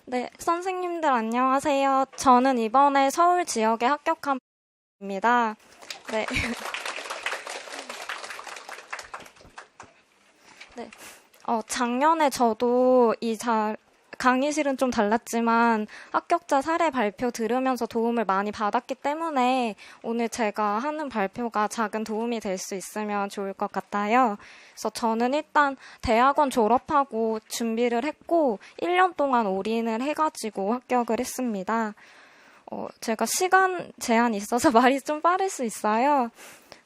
네, 선생님들 안녕하세요. 저는 이번에 서울 지역에 합격한 입니다. 네. 네. 작년에 저도 강의실은 좀 달랐지만 합격자 사례 발표 들으면서 도움을 많이 받았기 때문에 오늘 제가 하는 발표가 작은 도움이 될 수 있으면 좋을 것 같아요. 그래서 저는 일단 대학원 졸업하고 준비를 했고 1년 동안 올인을 해가지고 합격을 했습니다. 제가 시간 제한이 있어서 말이 좀 빠를 수 있어요.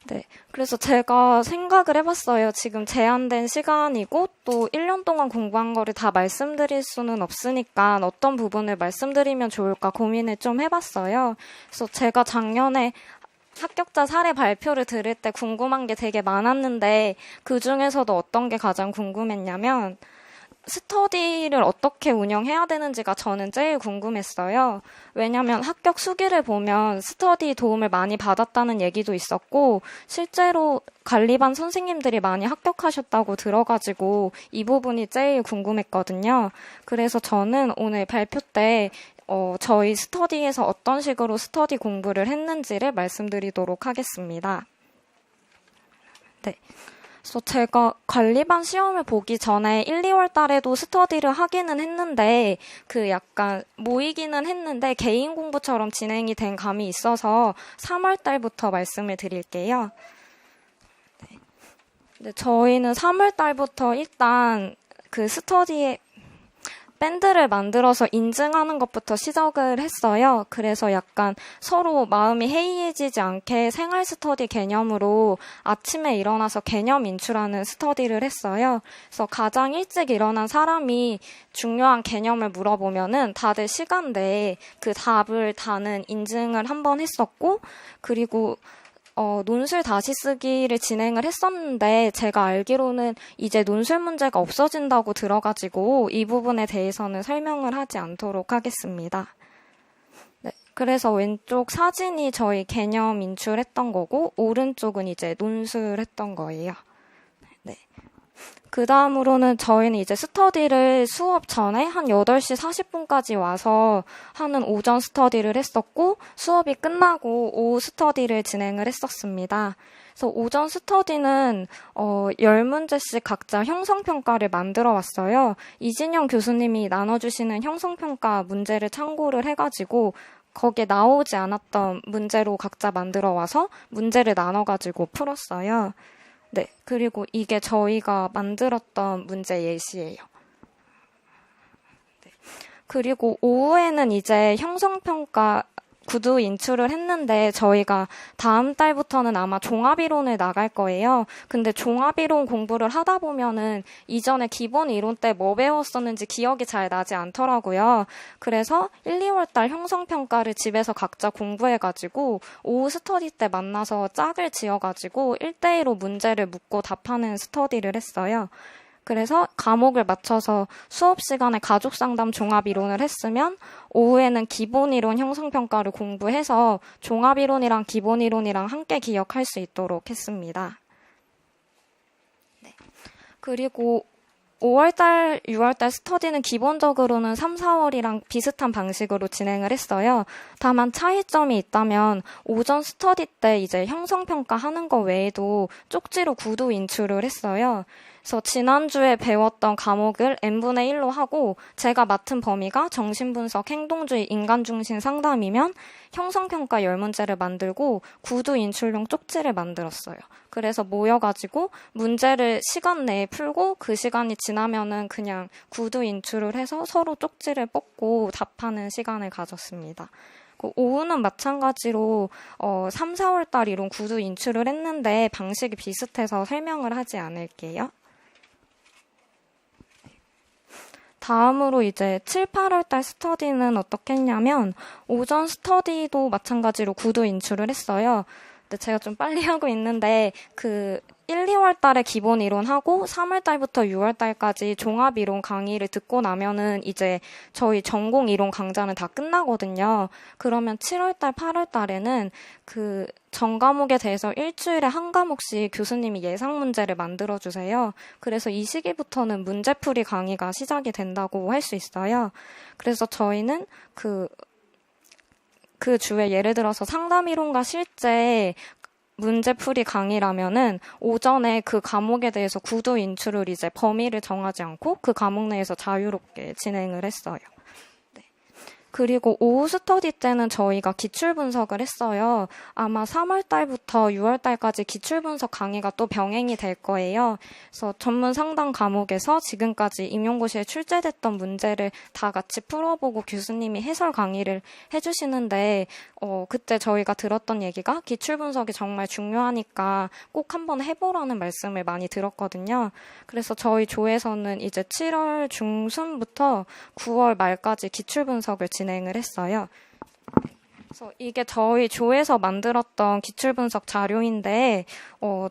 네. 그래서 제가 생각을 해봤어요. 지금 제한된 시간이고 또 1년 동안 공부한 거를 다 말씀드릴 수는 없으니까 어떤 부분을 말씀드리면 좋을까 고민을 좀 해봤어요. 그래서 제가 작년에 합격자 사례 발표를 들을 때 궁금한 게 되게 많았는데 그 중에서도 어떤 게 가장 궁금했냐면 스터디를 어떻게 운영해야 되는지가 저는 제일 궁금했어요. 왜냐하면 합격 수기를 보면 스터디 도움을 많이 받았다는 얘기도 있었고 실제로 관리반 선생님들이 많이 합격하셨다고 들어가지고 이 부분이 제일 궁금했거든요. 그래서 저는 오늘 발표 때 저희 스터디에서 어떤 식으로 스터디 공부를 했는지를 말씀드리도록 하겠습니다. 네. 그래서 제가 관리반 시험을 보기 전에 1, 2월 달에도 스터디를 하기는 했는데 그 약간 모이기는 했는데 개인 공부처럼 진행이 된 감이 있어서 3월 달부터 말씀을 드릴게요. 네, 저희는 3월 달부터 일단 그 스터디에 밴드를 만들어서 인증하는 것부터 시작을 했어요. 그래서 약간 서로 마음이 해이해지지 않게 생활 스터디 개념으로 아침에 일어나서 개념 인출하는 스터디를 했어요. 그래서 가장 일찍 일어난 사람이 중요한 개념을 물어보면은 다들 시간 내에 그 답을 다는 인증을 한번 했었고, 그리고 논술 다시 쓰기를 진행을 했었는데 제가 알기로는 이제 논술 문제가 없어진다고 들어가지고 이 부분에 대해서는 설명을 하지 않도록 하겠습니다. 네, 그래서 왼쪽 사진이 저희 개념 인출했던 거고 오른쪽은 이제 논술했던 거예요. 네. 그 다음으로는 저희는 이제 스터디를 수업 전에 한 8시 40분까지 와서 하는 오전 스터디를 했었고 수업이 끝나고 오후 스터디를 진행을 했었습니다. 그래서 오전 스터디는 10문제씩 각자 형성평가를 만들어 왔어요. 이진영 교수님이 나눠주시는 형성평가 문제를 참고를 해가지고 거기에 나오지 않았던 문제로 각자 만들어 와서 문제를 나눠가지고 풀었어요. 네, 그리고 이게 저희가 만들었던 문제 예시예요. 네. 그리고 오후에는 이제 형성평가 구두 인출을 했는데 저희가 다음 달부터는 아마 종합이론을 나갈 거예요. 근데 종합이론 공부를 하다 보면은 이전에 기본 이론 때 뭐 배웠었는지 기억이 잘 나지 않더라고요. 그래서 1, 2월 달 형성평가를 집에서 각자 공부해가지고 오후 스터디 때 만나서 짝을 지어가지고 1대1로 문제를 묻고 답하는 스터디를 했어요. 그래서 과목을 맞춰서 수업 시간에 가족상담 종합이론을 했으면 오후에는 기본이론 형성평가를 공부해서 종합이론이랑 기본이론이랑 함께 기억할 수 있도록 했습니다. 네. 그리고 5월달, 6월달 스터디는 기본적으로는 3, 4월이랑 비슷한 방식으로 진행을 했어요. 다만 차이점이 있다면 오전 스터디 때 이제 형성평가 하는 거 외에도 쪽지로 구두 인출을 했어요. 그래서 지난주에 배웠던 과목을 n분의 1로 하고 제가 맡은 범위가 정신분석, 행동주의, 인간중심 상담이면 형성평가 10문제를 만들고 구두 인출용 쪽지를 만들었어요. 그래서 모여가지고 문제를 시간 내에 풀고 그 시간이 지나면은 그냥 구두 인출을 해서 서로 쪽지를 뽑고 답하는 시간을 가졌습니다. 오후는 마찬가지로 3, 4월 달 이론 구두 인출을 했는데 방식이 비슷해서 설명을 하지 않을게요. 다음으로 이제 7, 8월 달 스터디는 어떻게 했냐면 오전 스터디도 마찬가지로 구두 인출을 했어요. 네, 제가 좀 빨리 하고 있는데, 1, 2월 달에 기본 이론하고 3월 달부터 6월 달까지 종합 이론 강의를 듣고 나면은 이제 저희 전공 이론 강좌는 다 끝나거든요. 그러면 7월 달, 8월 달에는 전 과목에 대해서 일주일에 한 과목씩 교수님이 예상 문제를 만들어 주세요. 그래서 이 시기부터는 문제풀이 강의가 시작이 된다고 할 수 있어요. 그래서 저희는 그 주에 예를 들어서 상담 이론과 실제 문제풀이 강의라면은 오전에 그 과목에 대해서 구도 인출을 이제 범위를 정하지 않고 그 과목 내에서 자유롭게 진행을 했어요. 그리고 오후 스터디 때는 저희가 기출 분석을 했어요. 아마 3월 달부터 6월 달까지 기출 분석 강의가 또 병행이 될 거예요. 그래서 전문 상담 과목에서 지금까지 임용고시에 출제됐던 문제를 다 같이 풀어보고 교수님이 해설 강의를 해주시는데 그때 저희가 들었던 얘기가 기출 분석이 정말 중요하니까 꼭 한번 해보라는 말씀을 많이 들었거든요. 그래서 저희 조에서는 이제 7월 중순부터 9월 말까지 기출 분석을 진행을 했어요. 그래서 이게 저희 조에서 만들었던 기출 분석 자료인데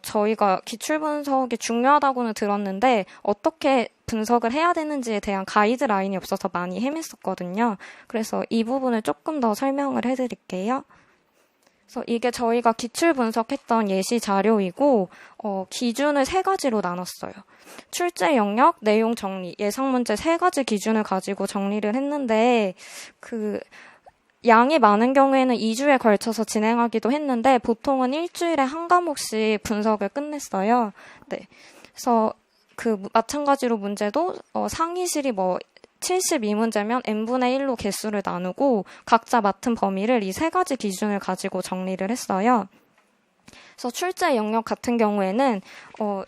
저희가 기출 분석이 중요하다고는 들었는데 어떻게 분석을 해야 되는지에 대한 가이드라인이 없어서 많이 헤맸었거든요. 그래서 이 부분을 조금 더 설명을 해드릴게요. 그래서 이게 저희가 기출 분석했던 예시 자료이고 기준을 3가지로 나눴어요. 출제 영역, 내용 정리, 예상 문제 3가지 기준을 가지고 정리를 했는데 양이 많은 경우에는 2주에 걸쳐서 진행하기도 했는데 보통은 일주일에 한 과목씩 분석을 끝냈어요. 네. 그래서 마찬가지로 문제도 상위실이 72문제면 n분의 1로 개수를 나누고 각자 맡은 범위를 이 3가지 기준을 가지고 정리를 했어요. 그래서 출제 영역 같은 경우에는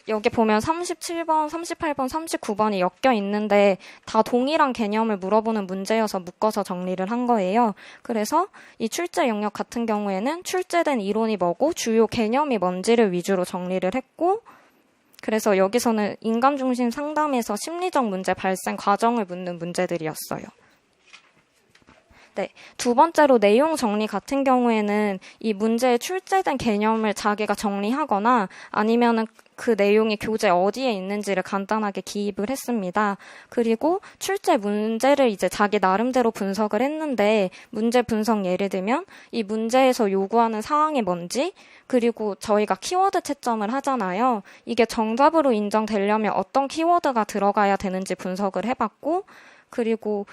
여기 보면 37번, 38번, 39번이 엮여 있는데 다 동일한 개념을 물어보는 문제여서 묶어서 정리를 한 거예요. 그래서 이 출제 영역 같은 경우에는 출제된 이론이 뭐고 주요 개념이 뭔지를 위주로 정리를 했고 그래서 여기서는 인간 중심 상담에서 심리적 문제 발생 과정을 묻는 문제들이었어요. 네, 2번째로 내용 정리 같은 경우에는 이 문제에 출제된 개념을 자기가 정리하거나 아니면은 그 내용이 교재 어디에 있는지를 간단하게 기입을 했습니다. 그리고 출제 문제를 이제 자기 나름대로 분석을 했는데 문제 분석 예를 들면 이 문제에서 요구하는 사항이 뭔지 그리고 저희가 키워드 채점을 하잖아요. 이게 정답으로 인정되려면 어떤 키워드가 들어가야 되는지 분석을 해봤고 그리고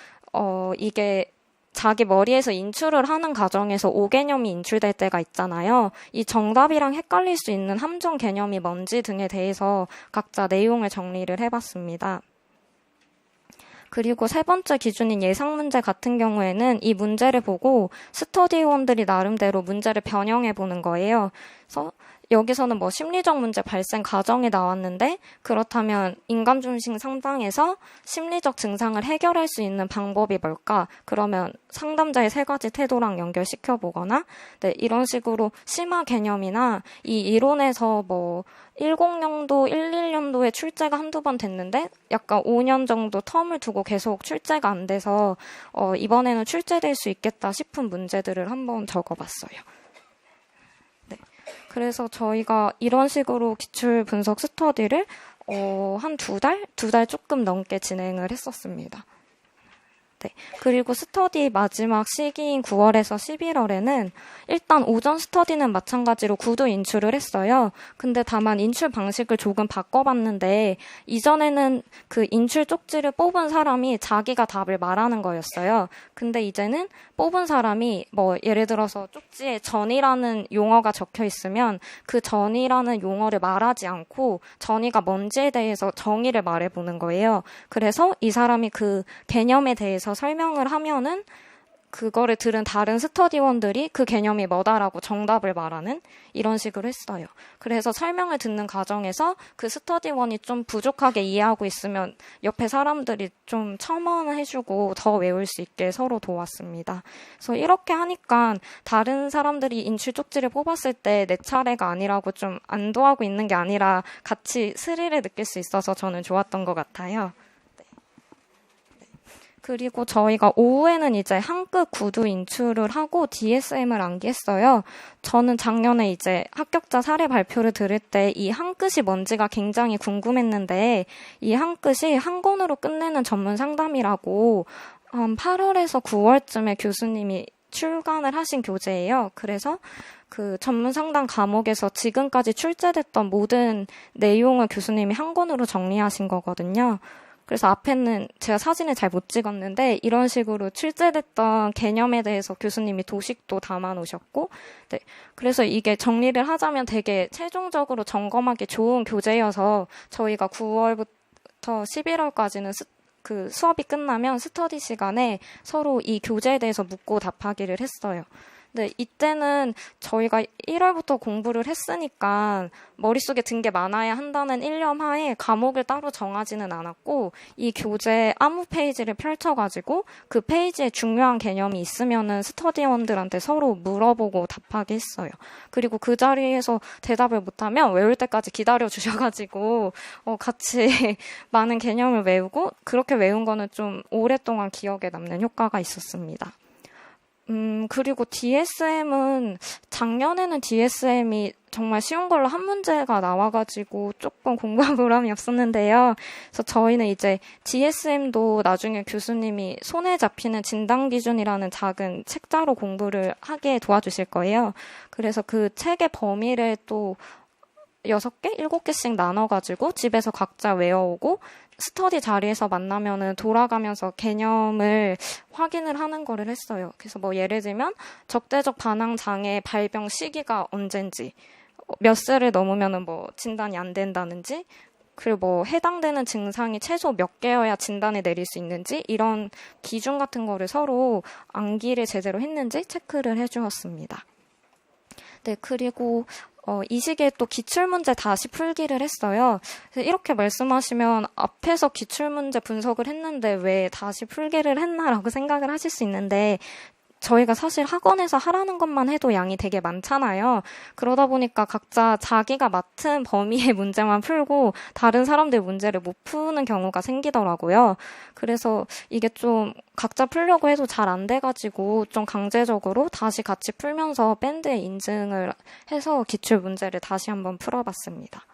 이게 자기 머리에서 인출을 하는 과정에서 오개념이 인출될 때가 있잖아요. 이 정답이랑 헷갈릴 수 있는 함정 개념이 뭔지 등에 대해서 각자 내용을 정리를 해봤습니다. 그리고 3번째 기준인 예상 문제 같은 경우에는 이 문제를 보고 스터디원들이 나름대로 문제를 변형해 보는 거예요. 그래서 여기서는 심리적 문제 발생 과정이 나왔는데 그렇다면 인간 중심 상담에서 심리적 증상을 해결할 수 있는 방법이 뭘까? 그러면 상담자의 3가지 태도랑 연결시켜 보거나 네, 이런 식으로 심화 개념이나 이 이론에서 10년도, 11년도에 출제가 한두 번 됐는데 약간 5년 정도 텀을 두고 계속 출제가 안 돼서 이번에는 출제될 수 있겠다 싶은 문제들을 한번 적어봤어요. 그래서 저희가 이런 식으로 기출 분석 스터디를 한 2달? 2달 조금 넘게 진행을 했었습니다. 네. 그리고 스터디 마지막 시기인 9월에서 11월에는 일단 오전 스터디는 마찬가지로 구도 인출을 했어요. 근데 다만 인출 방식을 조금 바꿔봤는데 이전에는 그 인출 쪽지를 뽑은 사람이 자기가 답을 말하는 거였어요. 근데 이제는 뽑은 사람이 예를 들어서 쪽지에 전이라는 용어가 적혀 있으면 그 전이라는 용어를 말하지 않고 전이가 뭔지에 대해서 정의를 말해보는 거예요. 그래서 이 사람이 그 개념에 대해서 설명을 하면은 그거를 들은 다른 스터디원들이 그 개념이 뭐다라고 정답을 말하는 이런 식으로 했어요. 그래서 설명을 듣는 과정에서 그 스터디원이 좀 부족하게 이해하고 있으면 옆에 사람들이 좀 첨언해주고 더 외울 수 있게 서로 도왔습니다. 그래서 이렇게 하니까 다른 사람들이 인출 쪽지를 뽑았을 때 내 차례가 아니라고 좀 안도하고 있는 게 아니라 같이 스릴을 느낄 수 있어서 저는 좋았던 것 같아요. 그리고 저희가 오후에는 이제 한끝 구두 인출을 하고 DSM을 암기했어요. 저는 작년에 이제 합격자 사례 발표를 들을 때 이 한끝이 뭔지가 굉장히 궁금했는데 이 한끝이 한 권으로 끝내는 전문 상담이라고 한 8월에서 9월쯤에 교수님이 출간을 하신 교재예요. 그래서 그 전문 상담 과목에서 지금까지 출제됐던 모든 내용을 교수님이 한 권으로 정리하신 거거든요. 그래서 앞에는 제가 사진을 잘 못 찍었는데 이런 식으로 출제됐던 개념에 대해서 교수님이 도식도 담아 놓으셨고, 네. 그래서 이게 정리를 하자면 되게 최종적으로 점검하기 좋은 교재여서 저희가 9월부터 11월까지는 그 수업이 끝나면 스터디 시간에 서로 이 교재에 대해서 묻고 답하기를 했어요. 네, 이때는 저희가 1월부터 공부를 했으니까 머릿속에 든 게 많아야 한다는 일념 하에 과목을 따로 정하지는 않았고 이 교재 아무 페이지를 펼쳐가지고 그 페이지에 중요한 개념이 있으면은 스터디원들한테 서로 물어보고 답하게 했어요. 그리고 그 자리에서 대답을 못하면 외울 때까지 기다려 주셔가지고 같이 많은 개념을 외우고 그렇게 외운 거는 좀 오랫동안 기억에 남는 효과가 있었습니다. 그리고 DSM은 작년에는 DSM이 정말 쉬운 걸로 한 문제가 나와가지고 조금 공부한 보람이 없었는데요. 그래서 저희는 이제 DSM도 나중에 교수님이 손에 잡히는 진단 기준이라는 작은 책자로 공부를 하게 도와주실 거예요. 그래서 그 책의 범위를 또 6개, 7개씩 나눠가지고 집에서 각자 외워오고 스터디 자리에서 만나면은 돌아가면서 개념을 확인을 하는 거를 했어요. 그래서 뭐 예를 들면 적대적 반항 장애 발병 시기가 언젠지, 몇 세를 넘으면은 뭐 진단이 안 된다는지, 그리고 뭐 해당되는 증상이 최소 몇 개여야 진단을 내릴 수 있는지 이런 기준 같은 거를 서로 암기를 제대로 했는지 체크를 해주었습니다. 네, 그리고 이 시기에 또 기출문제 다시 풀기를 했어요. 그래서 이렇게 말씀하시면 앞에서 기출문제 분석을 했는데 왜 다시 풀기를 했나라고 생각을 하실 수 있는데 저희가 사실 학원에서 하라는 것만 해도 양이 되게 많잖아요. 그러다 보니까 각자 자기가 맡은 범위의 문제만 풀고 다른 사람들 문제를 못 푸는 경우가 생기더라고요. 그래서 이게 좀 각자 풀려고 해도 잘 안 돼가지고 좀 강제적으로 다시 같이 풀면서 밴드에 인증을 해서 기출 문제를 다시 한번 풀어봤습니다.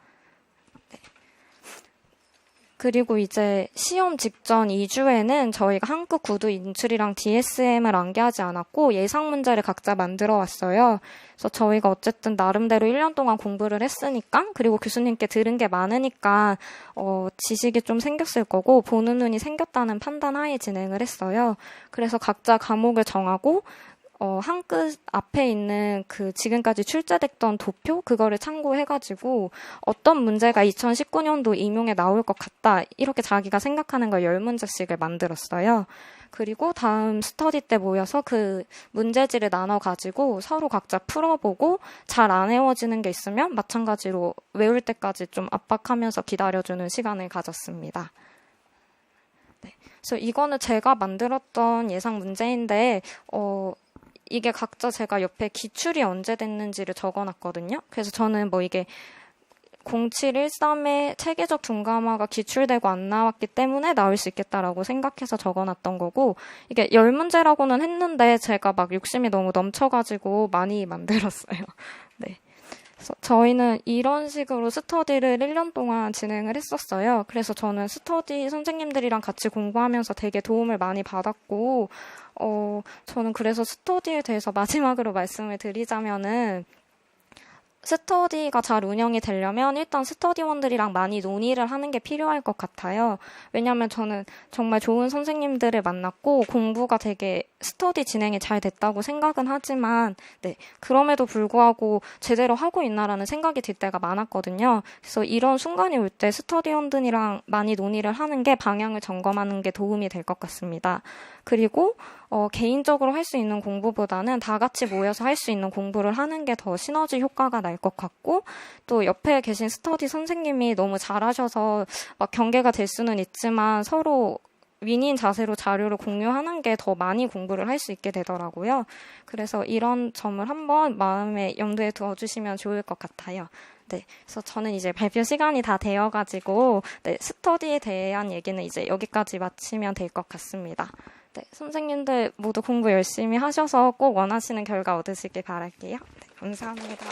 그리고 이제 시험 직전 2주에는 저희가 한국 구두 인출이랑 DSM을 암기하지 않았고 예상 문제를 각자 만들어 왔어요. 그래서 저희가 어쨌든 나름대로 1년 동안 공부를 했으니까 그리고 교수님께 들은 게 많으니까 지식이 좀 생겼을 거고 보는 눈이 생겼다는 판단 하에 진행을 했어요. 그래서 각자 과목을 정하고 한 끗 앞에 있는 그 지금까지 출제됐던 도표 그거를 참고해가지고 어떤 문제가 2019년도 임용에 나올 것 같다 이렇게 자기가 생각하는 걸 10문제씩을 만들었어요. 그리고 다음 스터디 때 모여서 그 문제지를 나눠가지고 서로 각자 풀어보고 잘 안 외워지는 게 있으면 마찬가지로 외울 때까지 좀 압박하면서 기다려주는 시간을 가졌습니다. 네. 그래서 이거는 제가 만들었던 예상 문제인데 이게 각자 제가 옆에 기출이 언제 됐는지를 적어놨거든요. 그래서 저는 뭐 이게 0713에 체계적 둔감화가 기출되고 안 나왔기 때문에 나올 수 있겠다라고 생각해서 적어놨던 거고 이게 10문제라고는 했는데 제가 막 욕심이 너무 넘쳐가지고 많이 만들었어요. 네. 그래서 저희는 이런 식으로 스터디를 1년 동안 진행을 했었어요. 그래서 저는 스터디 선생님들이랑 같이 공부하면서 되게 도움을 많이 받았고 저는 그래서 스터디에 대해서 마지막으로 말씀을 드리자면은 스터디가 잘 운영이 되려면 일단 스터디원들이랑 많이 논의를 하는 게 필요할 것 같아요. 왜냐하면 저는 정말 좋은 선생님들을 만났고 공부가 되게 스터디 진행이 잘 됐다고 생각은 하지만 네, 그럼에도 불구하고 제대로 하고 있나라는 생각이 들 때가 많았거든요. 그래서 이런 순간이 올 때 스터디원들이랑 많이 논의를 하는 게 방향을 점검하는 게 도움이 될 것 같습니다. 그리고 개인적으로 할 수 있는 공부보다는 다 같이 모여서 할 수 있는 공부를 하는 게 더 시너지 효과가 날 것 같고 또 옆에 계신 스터디 선생님이 너무 잘하셔서 막 경계가 될 수는 있지만 서로 윈윈 자세로 자료를 공유하는 게 더 많이 공부를 할 수 있게 되더라고요. 그래서 이런 점을 한번 마음에 염두에 두어주시면 좋을 것 같아요. 네, 그래서 저는 이제 발표 시간이 다 되어가지고 네, 스터디에 대한 얘기는 이제 여기까지 마치면 될 것 같습니다. 네, 선생님들 모두 공부 열심히 하셔서 꼭 원하시는 결과 얻으시길 바랄게요. 네, 감사합니다.